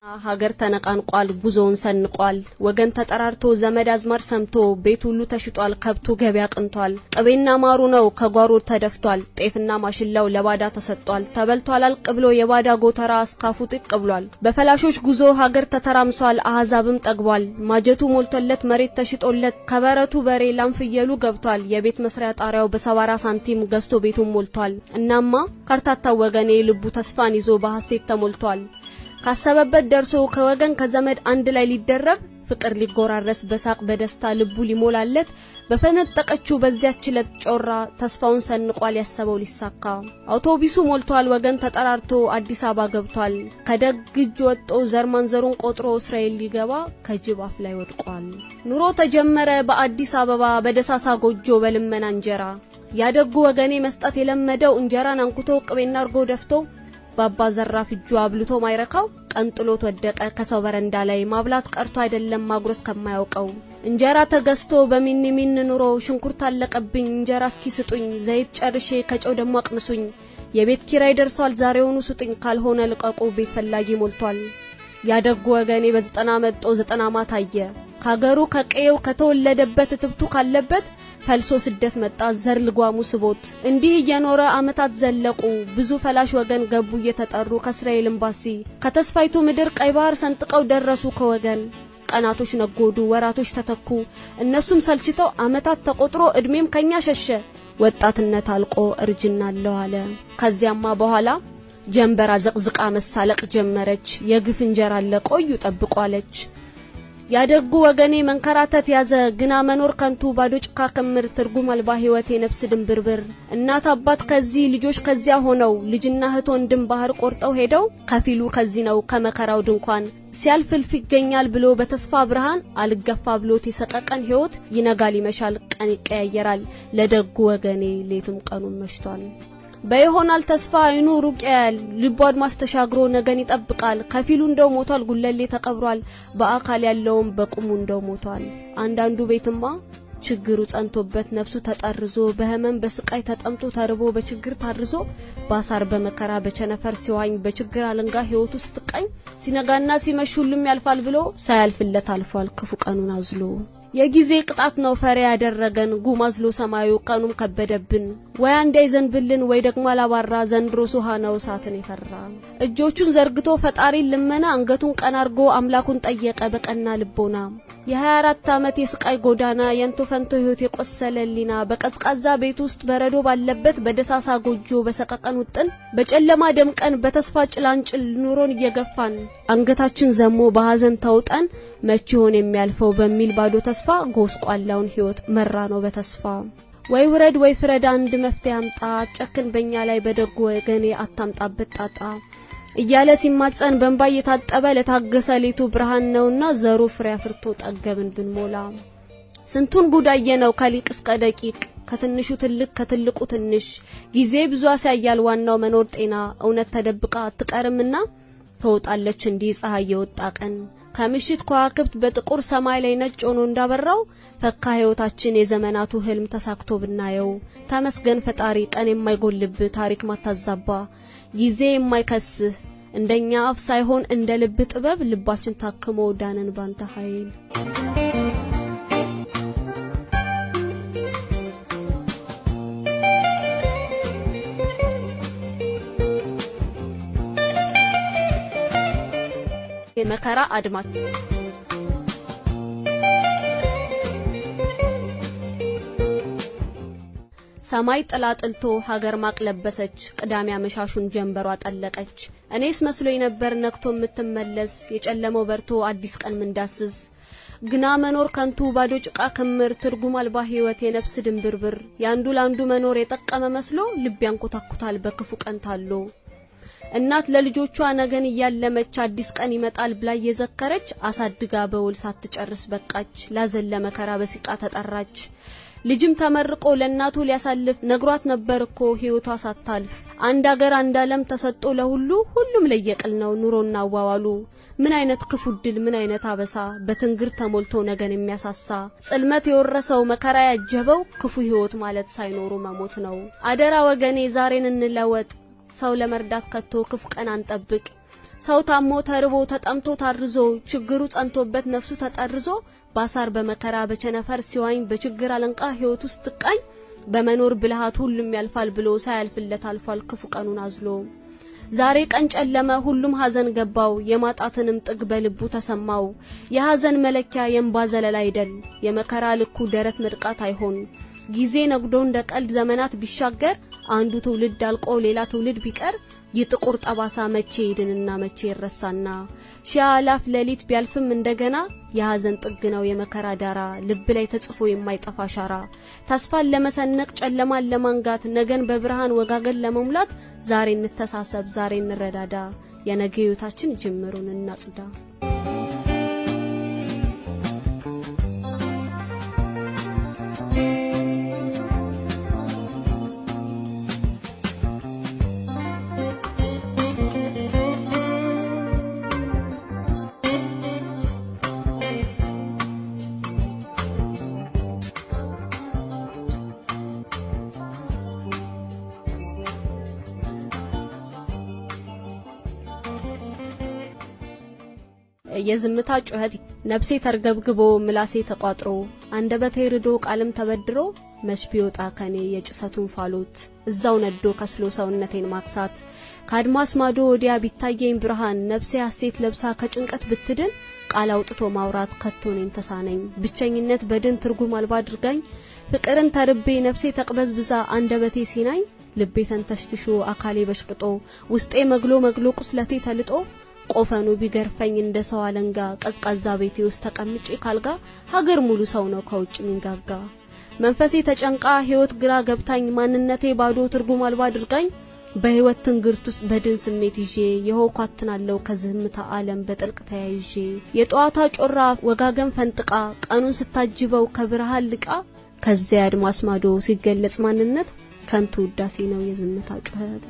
ሀገር ተነቃንቋል ጉዞውን ሰንቋል ወገን ተጠራርቶ ዘመድ አዝማር ሰምቶ ቤት ሁሉ ተሽጧል ከብቱ ገበያ ቅንቷል ቅቤና ማሩ ነው ከጓሮ ተደፍቷል ጤፍና ማሽላው ለባዳ ተሰጥቷል ተበልቷል አልቅ ብሎ የባዳ ጎተራ አስካፉ ጥቅ ብሏል በፈላሾች ጉዞ ሀገር ተተራምሷል አህዛብም ጠግቧል ማጀቱ ሞልቶለት መሬት ተሽጦለት ከበረቱ በሬ ላምፍየሉ ገብቷል የቤት መስሪያ ጣሪያው በሰባራ ሳንቲም ገዝቶ ቤቱን ሞልቷል እናማ ካርታታ ወገኔ ልቡ ተስፋን ይዞ በሐሴት ተሞልቷል ካሰበበት ደርሶ ከወገን ከዘመድ አንድ ላይ ሊደረብ ፍቅር ሊጎራረስ በሳቅ በደስታ ልቡ ሊሞላለት በፈነጠቀችው በዚያች ለት ጮራ ተስፋውን ሰንቋል ያሰበው ሊሳካ አውቶቡሱ ሞልቷል ወገን ተጠራርቶ አዲስ አበባ ገብቷል ከደግጅ ወጥቶ ዘርማንዘሩን ቆጥሮ እስራኤል ሊገባ ከጅብ አፍ ላይ ወድቋል ኑሮ ተጀመረ በአዲስ አበባ በደሳሳ ጎጆ በልመና እንጀራ ያደጉ ወገኔ መስጠት የለመደው እንጀራን አንኩቶ ቅቤና አርጎ ደፍቶ ባባ ዘራፍ እጁ አብልቶ ማይረካው ቀንጥሎት ወደቀ ከሰው በረንዳ ላይ ማብላት ቀርቶ አይደለም ማጉረስ ከማያውቀው እንጀራ ተገዝቶ በሚኒሚን ኑሮ ሽንኩርት አለቀብኝ እንጀራ እስኪ ስጡኝ ዘይት ጨርሼ ከጨው ደሞ አቅምሱኝ የቤት ኪራይ ደርሷል ዛሬውኑ ስጡኝ ካልሆነ ልቀቁ ቤት ፈላጊ ሞልቷል ያደጉ ወገኔ በ90 መጥቶ 90 ማታየ ካገሩ ከቀየው ከተወለደበት ትብቱ ካለበት ፈልሶ ስደት መጣ ዘር ልጓሙ ስቦት እንዲህ እየኖረ አመታት ዘለቁ ብዙ ፈላሽ ወገን ገቡ እየተጠሩ ከእስራኤል ኤምባሲ ከተስፋይቱ ምድር ቀይ ባህር ሰንጥቀው ደረሱ ከወገን ቀናቶች ነጎዱ ወራቶች ተተኩ እነሱም ሰልችተው አመታት ተቆጥሮ እድሜም ከኛ ሸሸ ወጣትነት አልቆ እርጅና አለው አለ ከዚያማ በኋላ ጀንበራ ዘቅዝቃ መሳለቅ ጀመረች የግፍ እንጀራ ለቆዩ ጠብቋለች ያደጉ ወገኔ መንከራተት ያዘ ግና መኖር ከንቱ ባዶ ጭካ ከምር ትርጉም አልባ ህይወቴ ነፍስ ድንብርብር እናት አባት ከዚህ ልጆች ከዚያ ሆነው ልጅና እህት ወንድም ባህር ቆርጠው ሄደው ከፊሉ ከዚህ ነው ከመከራው ድንኳን ሲያልፍልፍ ይገኛል ብሎ በተስፋ ብርሃን አልገፋ ብሎት የሰቀቀን ህይወት ይነጋል ይመሻል ቀን ይቀያየራል ለደጉ ወገኔ ሌቱም ቀኑም መሽቷል በይሆናል ተስፋ አይኑ ሩቅ ያያል ልቡ አድማስ ተሻግሮ ነገን ይጠብቃል ከፊሉ እንደው ሞቷል ጉለሌ ተቀብሯል በአካል ያለውም በቁሙ እንደው ሞቷል አንዳንዱ ቤትማ ችግሩ ጸንቶበት ነፍሱ ተጠርዞ በህመም በስቃይ ተጠምቶ ተርቦ በችግር ታርዞ ባሳር በመከራ በቸነፈር ሲዋኝ በችግር አለንጋ ህይወቱ ስትቀኝ ሲነጋና ሲመሽ ሁሉም ያልፋል ብሎ ሳያልፍለት አልፏል ክፉ ቀኑን አዝሎ የጊዜ ቅጣት ነው ፈሬ ያደረገን ጉማዝሎ ሰማዩ ቀኑም ከበደብን ወይ እንዳይዘንብልን ወይ ደግሞ አላባራ ዘንድሮ ሱሃ ነው ሳትን ይፈራ እጆቹን ዘርግቶ ፈጣሪ ልመና አንገቱን ቀና አርጎ አምላኩን ጠየቀ በቀና ልቦና የ24 አመት የስቃይ ጎዳና የንቶ ፈንቶ ህይወት የቆሰለሊና በቀዝቃዛ ቤት ውስጥ በረዶ ባለበት በደሳሳ ጎጆ በሰቀቀን ውጥን በጨለማ ደምቀን በተስፋ ጭላንጭል ኑሮን እየገፋን አንገታችን ዘሞ በሐዘን ተውጠን መቼ ሆነ የሚያልፈው በሚል ባዶ ተስፋ ጎስቋላውን ህይወት መራ ነው በተስፋ ወይ ውረድ ወይ ፍረድ አንድ መፍትሄ አምጣ ጨክን በእኛ ላይ በደጉ ወገኔ አታምጣበት ጣጣ እያለ ሲማጸን በእንባ የታጠበ ለታገሰ ሌቱ ብርሃን ነውና ዘሩ ፍሬ አፍርቶ ጠገብን ብንሞላ ስንቱን ጉዳየ ነው ከሊቅ እስከ ደቂቅ ከትንሹ ትልቅ ከትልቁ ትንሽ ጊዜ ብዙ ያሳያል ዋናው መኖር ጤና እውነት ተደብቃ አትቀርምና ተውጣለች እንዲህ ፀሐይ የወጣ ቀን ከምሽት ከዋክብት በጥቁር ሰማይ ላይ ነጭ ሆኖ እንዳበራው ፈካ ህይወታችን የዘመናቱ ህልም ተሳክቶ ብናየው ተመስገን ፈጣሪ ቀን የማይጎልብ ታሪክ ማታዛባ ጊዜ የማይከስህ እንደኛ አፍ ሳይሆን እንደ ልብ ጥበብ ልባችን ታክሞ ዳነን ባንተ ኃይል የመከራ አድማስ ሰማይ ጥላጥልቶ ሀገር ማቅለበሰች ቅዳሜ አመሻሹን ጀንበሯ ጠለቀች እኔስ መስሎኝ ነበር ነክቶ የምትመለስ የጨለመው በርቶ አዲስ ቀን ምንዳስስ ግና መኖር ከንቱ ባዶ ጭቃ ክምር ትርጉም አልባ ህይወት የነፍስ ድንብርብር ያንዱ ላንዱ መኖር የጠቀመ መስሎ ልብ ያንኮታኩታል በክፉ ቀን ታሎ እናት ለልጆቿ ነገን ያለመች አዲስ ቀን ይመጣል ብላ የዘከረች አሳድጋ በውል ሳትጨርስ በቃች ላዘለ መከራ በሲቃ ተጠራች ልጅም ተመርቆ ለናቱ ሊያሳልፍ ነግሯት ነበርኮ ህይወቷ ሳታልፍ አንድ ሀገር አንድ ዓለም ተሰጥቶ ለሁሉ ሁሉም ለየቅል ነው ኑሮና ዋዋሉ ምን አይነት ክፉ ድል ምን አይነት አበሳ በትንግር ተሞልቶ ነገን የሚያሳሳ ጽልመት የወረሰው መከራ ያጀበው ክፉ ህይወት ማለት ሳይኖሩ መሞት ነው አደራ ወገኔ ዛሬን እንለወጥ ሰው ለመርዳት ከቶ ክፉ ቀን አንጠብቅ ሰው ታሞ ተርቦ ተጠምቶ ታርዞ ችግሩ ጸንቶበት ነፍሱ ተጠርዞ ባሳር በመከራ በቸነፈር ሲዋኝ በችግር አለንቃ ህይወት ውስጥ ተቃኝ በመኖር ብልሃት ሁሉም ያልፋል ብሎ ሳያልፍለት አልፏል ክፉ ቀኑን አዝሎ ዛሬ ቀን ጨለመ ሁሉም ሐዘን ገባው የማጣትንም ጥግ በልቡ ተሰማው የሐዘን መለኪያ የእንባ ዘለላ አይደል የመከራ ልኩ ደረት መድቃት አይሆን ጊዜ ነግዶ እንደ ቀልድ ዘመናት ቢሻገር አንዱ ትውልድ አልቆ ሌላ ትውልድ ቢቀር ይጥቁር ጠባሳ መቼ ይድንና መቼ ይረሳና ሻላፍ ለሊት ቢያልፍም እንደገና የሐዘን ጥግ ነው የመከራ ዳራ ልብ ላይ ተጽፎ የማይጠፋ ሻራ ተስፋን ለመሰነቅ ጨለማን ለማንጋት ነገን በብርሃን ወጋገን ለመሙላት ዛሬ እንተሳሰብ ዛሬ እንረዳዳ የነገ ህይወታችን ጅምሩን እናጽዳ የዝምታ ጩኸት ነፍሴ ተርገብግቦ ምላሴ ተቋጥሮ አንደበቴ ርዶ ቃልም ተበድሮ መስቢዮጣ ከኔ የጭሰቱን ፋሎት እዛው ነዶ ከስሎ ሰውነቴን ማክሳት ካድማስ ማዶ ወዲያ ቢታየኝ ብርሃን ነፍሴ ሐሴት ለብሳ ከጭንቀት ብትድን ቃል አውጥቶ ማውራት ከቶኔን ተሳነኝ ብቸኝነት በድን ትርጉም አልባ አድርጋኝ ፍቅርን ተርቤ ነፍሴ ተቅበዝብዛ አንደበቴ ሲናኝ ልቤ ተንተሽትሾ አካሌ በሽቅጦ ውስጤ መግሎ ቁስለቴ ተልጦ ቆፈኑ ቢገርፈኝ እንደ ሰው አለንጋ ቀዝቃዛ ቤቴ ውስጥ ተቀምጬ ካልጋ ሀገር ሙሉ ሰው ነው ከውጭ ሚንጋጋ መንፈሴ ተጨንቃ ህይወት ግራ ገብታኝ ማንነቴ ባዶ ትርጉም አልባ አድርጋኝ በህይወት ትንግርት ውስጥ በድን ስሜት ይዤ የሆኳትናለው ከዝምታ ዓለም በጥልቅ ተያይዤ የጧታ ጮራ ወጋገን ፈንጥቃ ቀኑን ስታጅበው ከብርሃን ልቃ ከዚያ አድማስ ማዶ ሲገለጽ ማንነት ከንቱ ውዳሴ ነው የዝምታ ጩኸት